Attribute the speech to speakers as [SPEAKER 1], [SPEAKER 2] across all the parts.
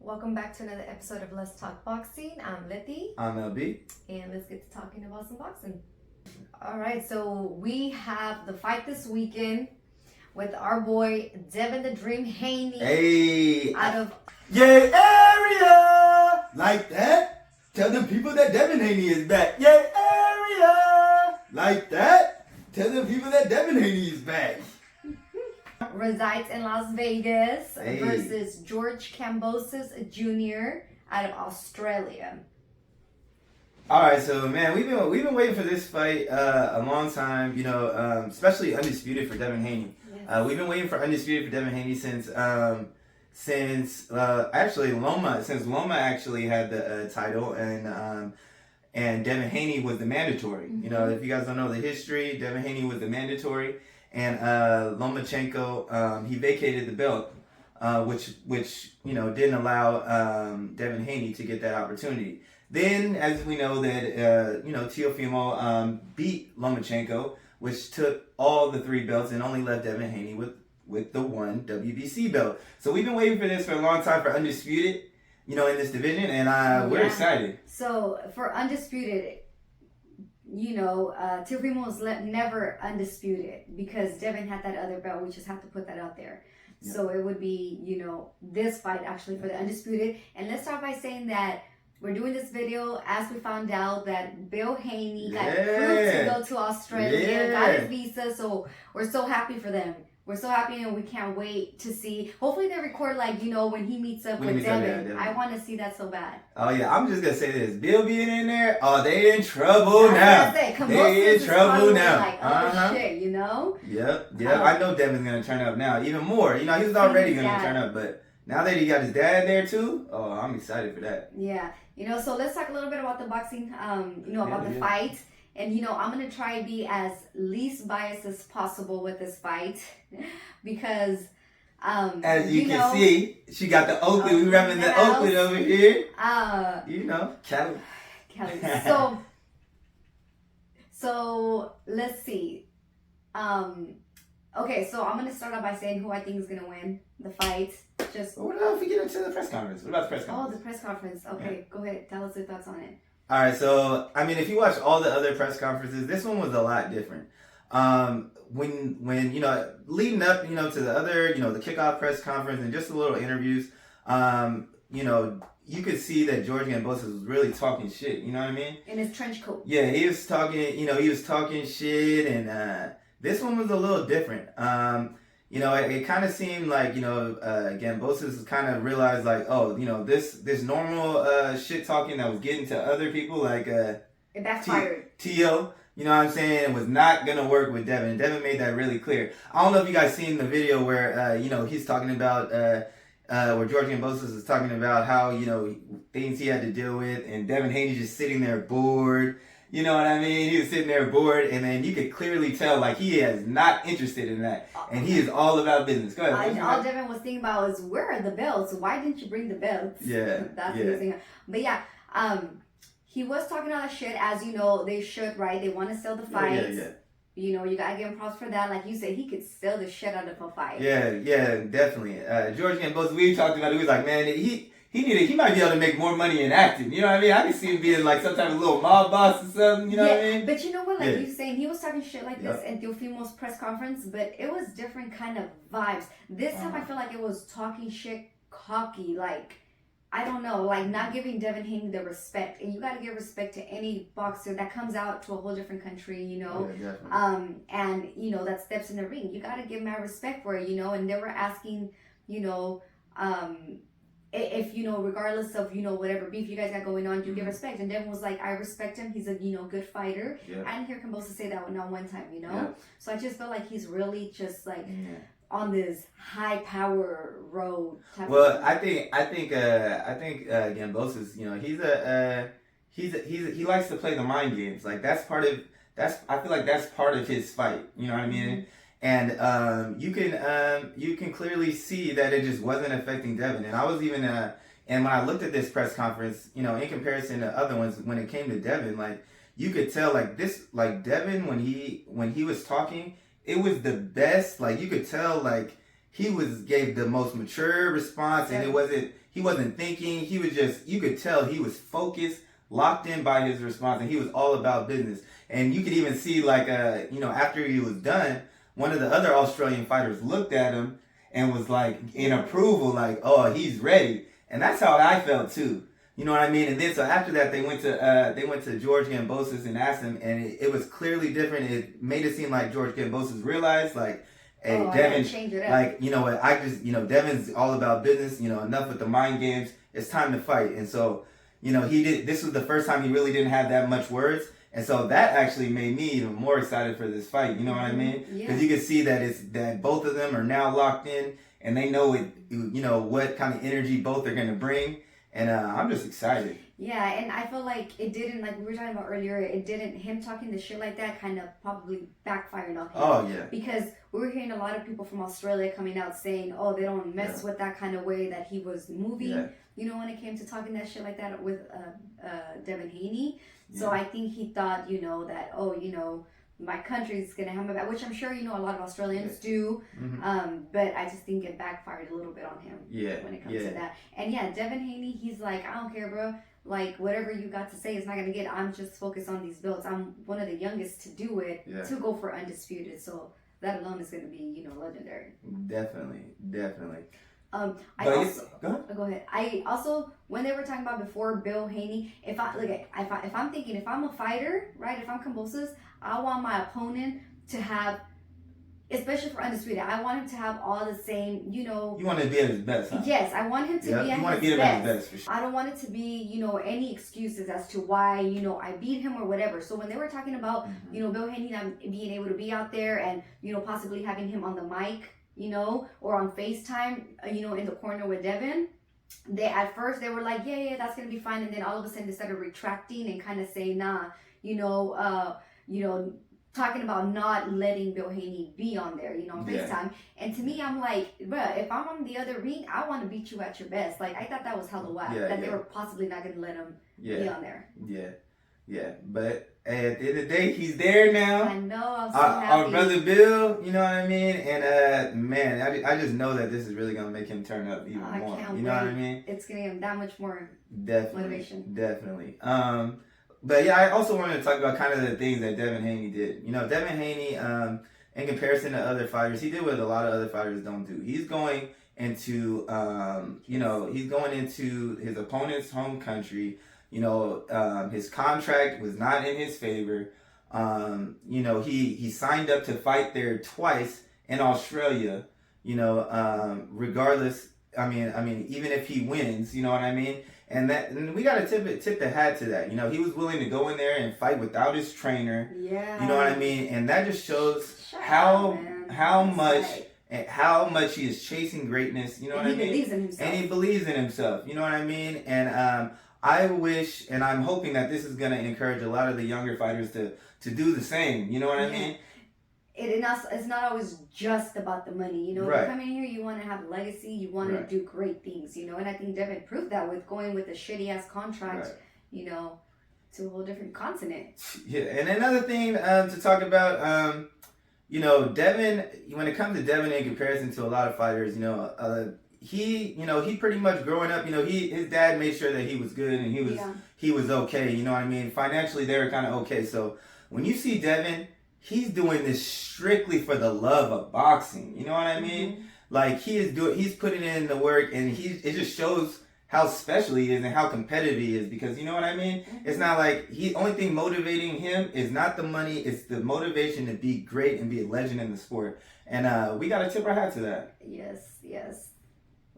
[SPEAKER 1] Welcome back to another episode of Let's Talk Boxing. I'm Leti.
[SPEAKER 2] I'm LB.
[SPEAKER 1] And let's get to talking about some boxing. All right, so we have the fight this weekend with our boy Devin the Dream Haney.
[SPEAKER 2] Hey!
[SPEAKER 1] Out of
[SPEAKER 2] Yay area! Like that? Tell the people that Devin Haney is back. Yay area! Like that? Tell the people that Devin Haney is back.
[SPEAKER 1] resides in Las Vegas
[SPEAKER 2] Hey.
[SPEAKER 1] versus George Kambosos Jr. out of Australia.
[SPEAKER 2] All right, so man, we've been waiting for this fight a long time. You know, especially undisputed for Devin Haney.
[SPEAKER 1] Yes.
[SPEAKER 2] We've been waiting for undisputed for Devin Haney since actually Loma actually had the title and Devin Haney was the mandatory.
[SPEAKER 1] Mm-hmm.
[SPEAKER 2] You know, if you guys don't know the history, Devin Haney was the mandatory, and Lomachenko he vacated the belt, which you know didn't allow Devin Haney to get that opportunity. Then, as we know that you know Teofimo beat Lomachenko, which took all the three belts and only left Devin Haney with the one WBC belt. So we've been waiting for this for a long time for undisputed, you know, in this division, and we're excited.
[SPEAKER 1] So for undisputed, you know, Teofimo was never undisputed because Devin had that other belt. We just have to put that out there.
[SPEAKER 2] Yeah.
[SPEAKER 1] So it would be, you know, this fight actually for the undisputed. And let's start by saying that we're doing this video as we found out that Bill Haney got approved to go to Australia, got his visa. So we're so happy for them. We're so happy, and we can't wait to see. Hopefully they record, like, you know, when he meets up with Devin. I want to see that so bad.
[SPEAKER 2] Oh yeah, I'm just gonna say this: Bill being in there, oh, they in trouble now. They in trouble now.
[SPEAKER 1] Like, shit, you know?
[SPEAKER 2] Yep. I know Devin's gonna turn up now, even more. You know, he was already gonna turn up, but now that he got his dad there too, oh, I'm excited for that.
[SPEAKER 1] Yeah, you know. So let's talk a little bit about the boxing. You know, about the fight. And, you know, I'm going to try to be as least biased as possible with this fight because,
[SPEAKER 2] as you can see, she got the Oakland. We repping the Oakland over here. You know, Cali. So let's see. Okay, so I'm going to start off by saying who I think is going to win the fight. What about if we get into the press conference? What about the press conference?
[SPEAKER 1] Oh, the press conference. Okay, Go ahead. Tell us your thoughts on it.
[SPEAKER 2] All right, so I mean, if you watch all the other press conferences, this one was a lot different. When you know, leading up, you know, to the other, you know, the kickoff press conference and just the little interviews, you know, you could see that George Kambosos was really talking shit. You know what I mean?
[SPEAKER 1] In his trench coat.
[SPEAKER 2] Yeah, he was talking. You know, he was talking shit, and this one was a little different. You know, it kind of seemed like, you know, Kambosos kind of realized like, oh, you know, this normal shit talking that was getting to other people like
[SPEAKER 1] it backfired.
[SPEAKER 2] Tio, you know what I'm saying, it was not gonna work with Devin. Devin made that really clear. I don't know if you guys seen the video where you know, he's talking about where George Kambosos is talking about how, you know, things he had to deal with, and Devin Haney just sitting there bored. You know what I mean? He was sitting there bored, and then you could clearly tell, like, he is not interested in that. And he is all about business. Go ahead.
[SPEAKER 1] All Devin was thinking about was, where are the belts? Why didn't you bring the belts?
[SPEAKER 2] Yeah.
[SPEAKER 1] That's what he was thinking. But yeah, he was talking all that shit, as you know, they should, right? They want to sell the fight. Yeah. You know, you got to give him props for that. Like you said, he could sell the shit out of a fight. Yeah,
[SPEAKER 2] definitely. George Kambosos, we talked about it. He was like, man, he might be able to make more money in acting. You know what I mean? I can see him being like some type of little mob boss or something. You know what I mean?
[SPEAKER 1] But you know what? Like you saying, he was talking shit like this in Teofimo's press conference, but it was different kind of vibes. This time I feel like it was talking shit cocky. Like, I don't know, like not giving Devin Haney the respect. And you got to give respect to any boxer that comes out to a whole different country, you know? Yeah, and, you know, that steps in the ring. You got to give mad respect for it, you know? And they were asking, you know, if, you know, regardless of, you know, whatever beef you guys got going on, you give respect. And Devin was like, I respect him. He's a, you know, good fighter. Yeah. I didn't hear Kambosos say that not one time, you know? Yeah. So I just felt like he's really just like on this high power road.
[SPEAKER 2] Well, I think Kambosos, you know, he likes to play the mind games. Like I feel like that's part of his fight. You know what I mean? And you can clearly see that it just wasn't affecting Devin. And I was even and when I looked at this press conference, you know, in comparison to other ones, when it came to Devin, like you could tell like Devin when he was talking, it was the best. Like you could tell like he gave the most mature response, and it he wasn't thinking. He was just, you could tell he was focused, locked in by his response, and he was all about business. And you could even see, like, after he was done, one of the other Australian fighters looked at him and was like in approval, like, oh, he's ready. And that's how I felt too. You know what I mean? And then so after that, they went to George Kambosos and asked him, and it was clearly different. It made it seem like George Kambosos realized, like, hey, Devin, like, you know what, Devin's all about business. You know, enough with the mind games. It's time to fight. And so, you know, this was the first time he really didn't have that much words. And so that actually made me even more excited for this fight. You know what I mean? Because you can see that both of them are now locked in, and they know what kind of energy both are going to bring. And I'm just excited.
[SPEAKER 1] Yeah, and I feel like it didn't, like we were talking about earlier, him talking the shit like that kind of probably backfired on him. Oh, yeah. Because we were hearing a lot of people from Australia coming out saying, oh, they don't mess with that kind of way that he was moving, you know, when it came to talking that shit like that with Devin Haney. Yeah. So I think he thought, you know, that, oh, you know, my country's going to have my back, which I'm sure, you know, a lot of Australians do. Mm-hmm. But I just think it backfired a little bit on him when it comes to that. And Devin Haney, he's like, I don't care, bro. Like, whatever you got to say is not going to get. I'm just focused on these belts. I'm one of the youngest to do it, to go for undisputed. So that alone is going to be, you know, legendary. Definitely. Go ahead. I also, when they were talking about before Bill Haney, if I'm thinking, if I'm a fighter, right? If I'm Kambosos, I want my opponent to have, especially for undisputed, I want him to have all the same, you know. You want to be at his best, huh? Yes, I want him to be at his best. You want to get him at his best, for sure. I don't want it to be, you know, any excuses as to why, you know, I beat him or whatever. So when they were talking about, you know, Bill Haney not being able to be out there and, you know, possibly having him on the mic, you know, or on FaceTime, you know, in the corner with Devin, at first they were like, yeah, that's going to be fine. And then all of a sudden they started retracting and kind of saying, nah, you know, talking about not letting Bill Haney be on there, you know, on FaceTime. And to me, I'm like, bruh, if I'm on the other ring, I want to beat you at your best. Like, I thought that was hella whack, they were possibly not going to let him be on there. Yeah. But at the end of the day, he's there now. I know, I'm so happy. Our brother Bill, you know what I mean? And, man, I just know that this is really going to make him turn up even more. You know what I mean? It's going to give him that much more motivation. Definitely. But yeah, I also wanted to talk about kind of the things that Devin Haney did. You know, Devin Haney, in comparison to other fighters, he did what a lot of other fighters don't do. He's going into, he's going into his opponent's home country. You know, his contract was not in his favor. You know, he signed up to fight there twice in Australia. You know, regardless. I mean, even if he wins, you know what I mean. And we gotta tip the hat to that. You know, he was willing to go in there and fight without his trainer. Yeah. You know what I mean? And that just shows how much he is chasing greatness. You know what I mean? He believes in himself. And he believes in himself. You know what I mean? And I wish, and I'm hoping that this is gonna encourage a lot of the younger fighters to do the same. You know what I mean? It's not always just about the money, you know. Right. You come in here, you want to have a legacy, you want to do great things, you know. And I think Devin proved that with going with a shitty ass contract, you know, to a whole different continent. Yeah, and another thing to talk about, you know, Devin. When it comes to Devin in comparison to a lot of fighters, you know, he pretty much growing up, you know, his dad made sure that he was good and he was okay. You know what I mean? Financially, they were kind of okay. So when you see Devin, he's doing this strictly for the love of boxing. You know what I mean? Mm-hmm. Like he's putting in the work, and it just shows how special he is and how competitive he is, because you know what I mean? Mm-hmm. It's not like only thing motivating him is not the money, it's the motivation to be great and be a legend in the sport. And we gotta tip our hat to that. Yes.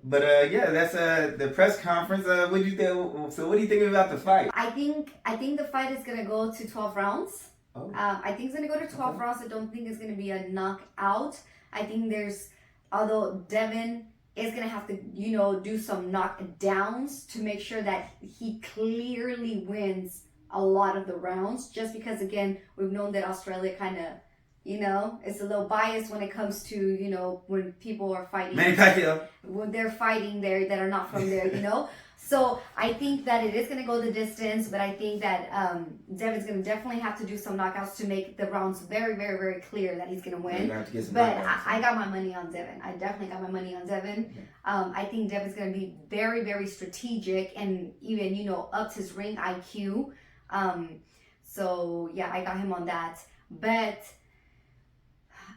[SPEAKER 1] But that's the press conference. What do you think? So what do you think about the fight? I think the fight is gonna go to 12 rounds. Oh. I think it's going to go to 12 rounds. I don't think it's going to be a knockout. I think although Devin is going to have to, you know, do some knockdowns to make sure that he clearly wins a lot of the rounds, just because, again, we've known that Australia kind of, you know, it's a little biased when it comes to, you know, when people are fighting. When they're fighting there that are not from there, you know. So I think that it is going to go the distance, but I think that Devin's going to definitely have to do some knockouts to make the rounds very, very, very clear that he's going to win. But I got my money on Devin. I definitely got my money on Devin. I think Devin's going to be very, very strategic and even, ups his ring IQ. So yeah, I got him on that. But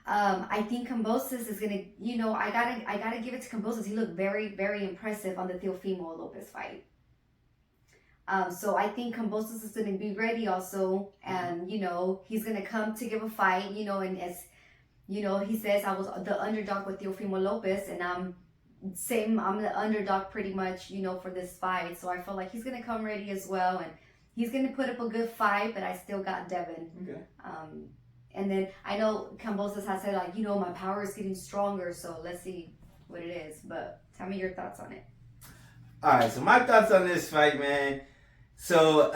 [SPEAKER 1] I think Kambosos is gonna, I gotta give it to Kambosos. He looked very, very impressive on the Teofimo Lopez fight. So I think Kambosos is gonna be ready also, and he's gonna come to give a fight. And as he says, I was the underdog with Teofimo Lopez, and I'm the underdog pretty much, for this fight. So I feel like he's gonna come ready as well, and he's gonna put up a good fight. But I still got Devin.
[SPEAKER 2] Okay.
[SPEAKER 1] And then I know Kambosos has said, like, my power is getting stronger, so let's see what it is. But tell me your thoughts on it.
[SPEAKER 2] All right, so my thoughts on this fight, man. So,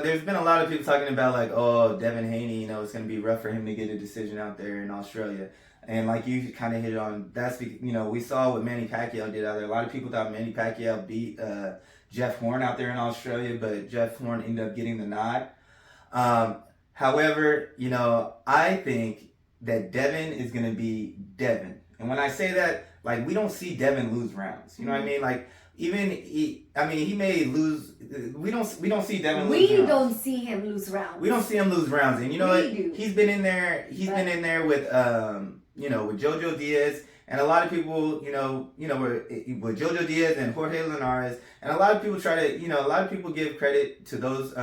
[SPEAKER 2] there's been a lot of people talking about, like, oh, Devin Haney, it's going to be rough for him to get a decision out there in Australia. And like you kind of hit on, that's, we saw what Manny Pacquiao did out there. A lot of people thought Manny Pacquiao beat Jeff Horn out there in Australia, but Jeff Horn ended up getting the nod. However, I think that Devin is going to be Devin. And when I say that, like, we don't see Devin lose rounds. You know what I mean? Like, he may lose. We don't see Devin lose rounds.
[SPEAKER 1] We don't see him lose rounds.
[SPEAKER 2] We don't see him lose rounds. And you know what? He's been in there. Been in there with, with Jojo Diaz. And a lot of people, with Jojo Diaz and Jorge Linares, and a lot of people a lot of people give credit to those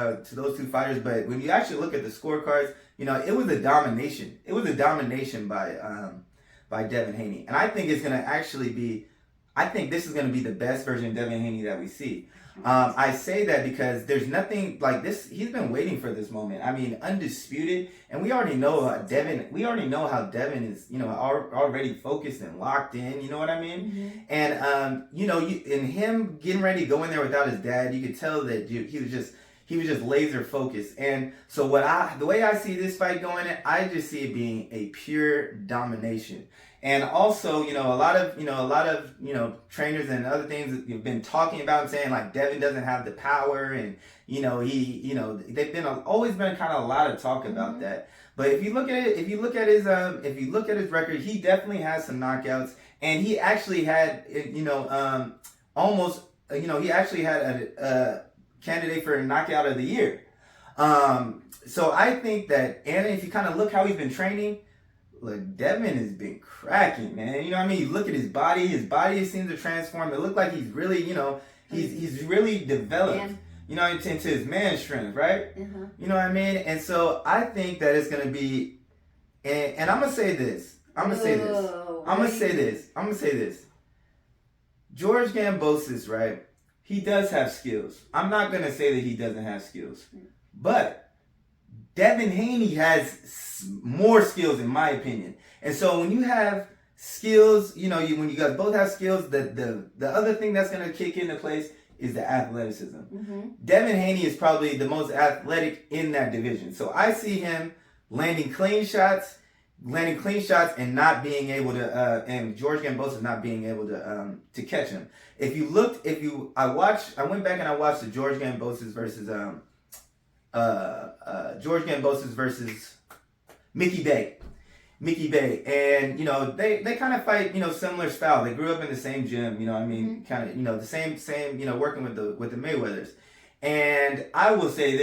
[SPEAKER 2] two fighters. But when you actually look at the scorecards, it was a domination. It was a domination by Devin Haney, and I think it's gonna actually be. I think this is gonna be the best version of Devin Haney that we see. I say that because there's nothing like this. He's been waiting for this moment. I mean, undisputed, and we already know Devin. We already know how Devin is, already focused and locked in. You know what I mean? And in him getting ready to go in there without his dad, you could tell that he was just laser focused. And so the way I see this fight going, I just see it being a pure domination. And also, a lot of trainers and other things have been talking about saying, like, Devin doesn't have the power, and they've always been kind of a lot of talk about that. But if you look at it, if you look at his record, he definitely has some knockouts, and he actually had he actually had a candidate for a knockout of the year. So I think that, and if you kind of look how he's been training. Look, Devin has been cracking, man. You know what I mean? You look at his body seems to transform. It looked like he's really, he's really developed, into his man strength, right? You know what I mean? And so I think that it's going to be, and I'm going to say this. I'm going to say this. George Kambosos, right? He does have skills. I'm not going to say that he doesn't have skills. But Devin Haney has more skills, in my opinion. And so when you have skills, when you guys both have skills, the other thing that's going to kick into place is the athleticism. Devin Haney is probably the most athletic in that division. So I see him landing clean shots and not being able to, and George Kambosos not being able to catch him. I went back and I watched the George Kambosos versus Mickey Bay, and they kind of fight similar style. They grew up in the same gym, kind of the same working with the Mayweathers. And I will say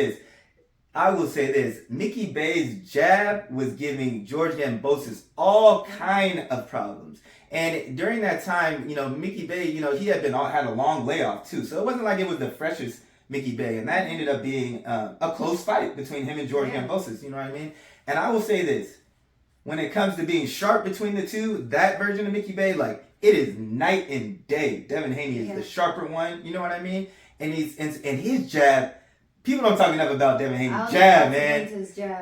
[SPEAKER 2] this, Mickey Bay's jab was giving George Kambosos all kind of problems. And during that time, Mickey Bay, he had a long layoff too, so it wasn't like it was the freshest Mickey Bay, and that ended up being a close fight between him and George Kambosos, you know what I mean? And I will say this, when it comes to being sharp between the two, that version of Mickey Bay, like, it is night and day. Devin Haney is the sharper one, you know what I mean? And his jab, people don't talk enough about Devin Haney's jab, man.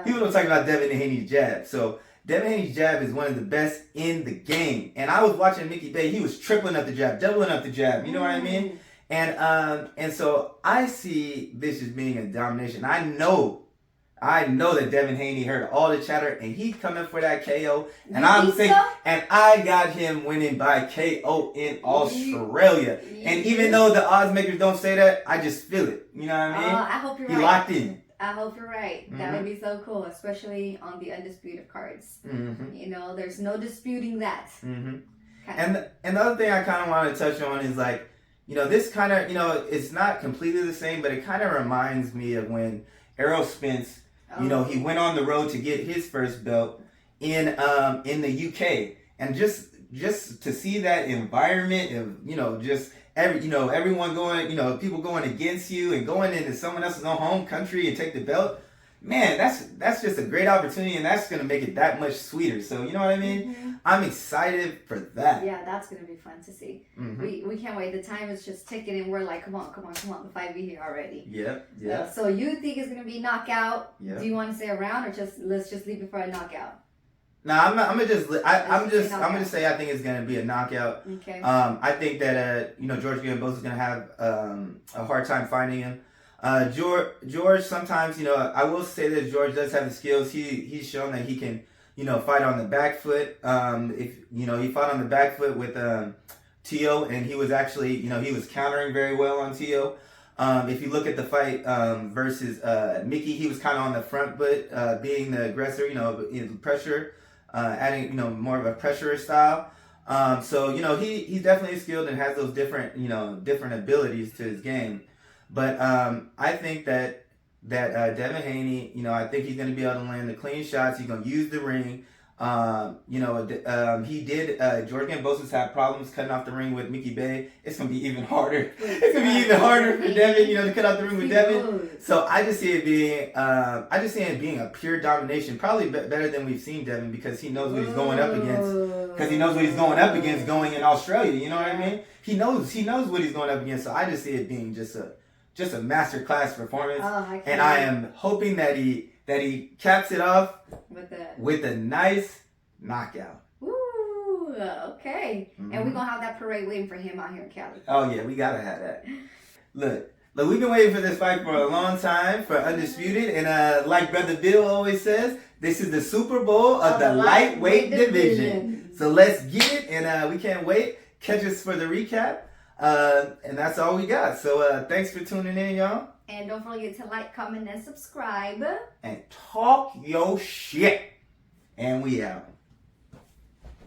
[SPEAKER 2] People don't talk about Devin Haney's jab. So Devin Haney's jab is one of the best in the game. And I was watching Mickey Bay, he was tripling up the jab, doubling up the jab, you know what I mean? And so I see this as being a domination. I know I know that Devin Haney heard all the chatter, and he's coming for that KO. And
[SPEAKER 1] and
[SPEAKER 2] I got him winning by KO in Australia. And even though the odds makers don't say that, I just feel it. You know what I mean?
[SPEAKER 1] I hope you're right.
[SPEAKER 2] He locked in.
[SPEAKER 1] I hope you're right. That would be so cool, especially on the undisputed cards. You know, there's no disputing that.
[SPEAKER 2] And the other thing I kind of want to touch on is like, you know, this kind of, you know, it's not completely the same, but it kind of reminds me of when Errol Spence, you know, he went on the road to get his first belt in the UK, and just to see that environment of, you know, just everyone going, you know, people going against you and going into someone else's own home country and take the belt. Man, that's just a great opportunity, and that's going to make it that much sweeter. So, you know what I mean? I'm excited for that.
[SPEAKER 1] Yeah, that's going to be fun to see. We can't wait. The time is just ticking, and we're like, come on, the fight be here already.
[SPEAKER 2] Yep.
[SPEAKER 1] So you think it's going to be knockout?
[SPEAKER 2] Yep.
[SPEAKER 1] Do you want to say a round, or let's just leave it for a knockout?
[SPEAKER 2] No, I'm gonna just say I think it's gonna be a knockout.
[SPEAKER 1] Okay.
[SPEAKER 2] I think that you know, George Kambosos is gonna have a hard time finding him. George sometimes, you know, I will say that George does have the skills. He's shown that he can, you know, fight on the back foot. If you know, he fought on the back foot with Tio, and he was actually, you know, he was countering very well on Tio. If you look at the fight versus Mickey, he was kind of on the front foot, being the aggressor, you know, pressure, adding, you know, more of a pressurer style. So, you know, he's definitely skilled and has those different abilities to his game. But I think that Devin Haney, you know, I think he's going to be able to land the clean shots. He's going to use the ring. You know, he did. George Kambosos had problems cutting off the ring with Mickey Bay. It's going to be even harder. It's going to be even harder for Devin, you know, to cut off the ring with Devin. So I just see it being, a pure domination. Probably better than we've seen Devin, because he knows what he's going up against. Because he knows what he's going up against going in Australia. You know what I mean? He knows what he's going up against. So I just see it being just a masterclass performance. And I am hoping that he caps it off with a nice knockout.
[SPEAKER 1] Ooh, okay. And we're going to have that parade waiting for him out here in Cali.
[SPEAKER 2] Oh, yeah, we got to have that. Look, we've been waiting for this fight for a long time, for Undisputed. And like Brother Bill always says, this is the Super Bowl of the lightweight division. So let's get it, and we can't wait. Catch us for the recap. And that's all we got. So thanks for tuning in, y'all.
[SPEAKER 1] And don't forget to like, comment, and subscribe.
[SPEAKER 2] And talk your shit. And we out.